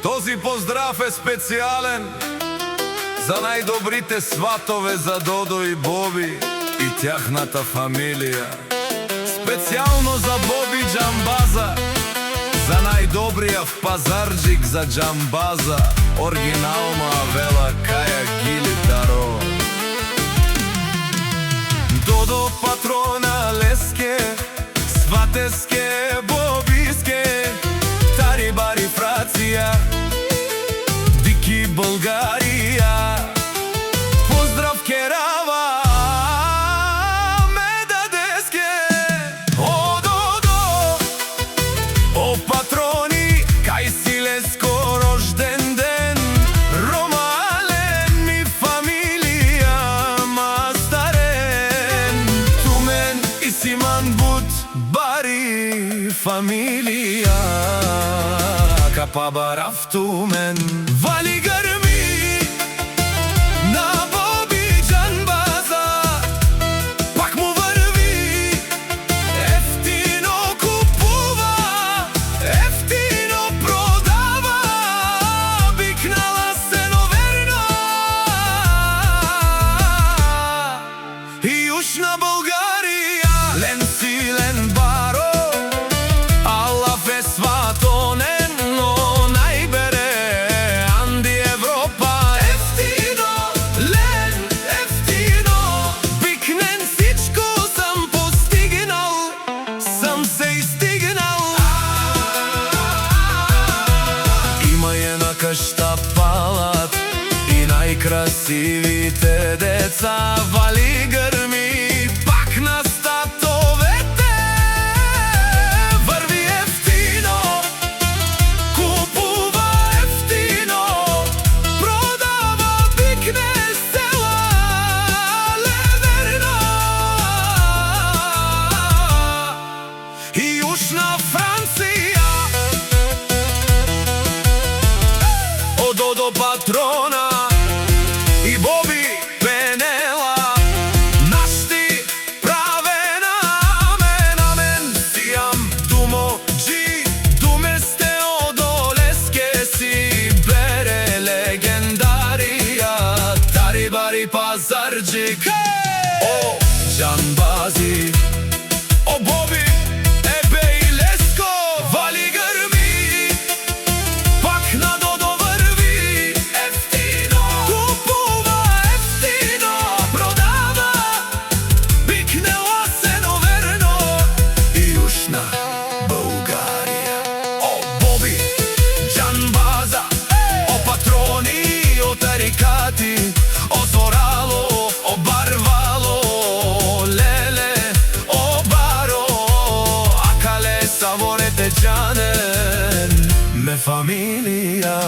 Този поздрав е специален за најдобрите сватове, за Додо и Боби и тяхната фамилија. Специјално за Боби Џамбаза, за најдобријав пазарџик за џамбаза, оригинална вела каја гилитаро. Додо патрона леске, сватеске, бобиске, тари бари Фрација, дики Болгарија. Поздрав керава ме дадеске. О Додо, о патрони, кај си леско рожден ден. Ромален ми фамилија мастарен. Тумен и Симан Бут бари фамилија Капабарав тумен. Вали грми на Боби Џамбаза, пак му врви, ефтино купува, ефтино продава, викнала се верно. И јужна Болгарија, лен силен баро, алаф е сватонен, но најбере Анди Европа. Ефтино, лен, ефтино, викнен сичко сам постигнал, сам се истигнал. Има една къща палат и најкрасивите деца. Вали грми пак на статовете, върви ефтино, купува ефтино, продава, викне села леверно. И јужна Франција, о Додо патрона и Боби Пенела, нашти праве намен, амен. Сијам думоџи, думе сте одолеске си, бере легендарија, тари бари пазарџик. О џамбази, о Боби, ебе и леско, вали грми, пак на Додо врви, ефтино, купува, ефтино, продава, викнела се верно. И јужна Болгарија, о Боби Џамбаза, о патрони, о тарикати, о зорало, о барвало, леле, о баро, акале саворете џанен, ме фамилија.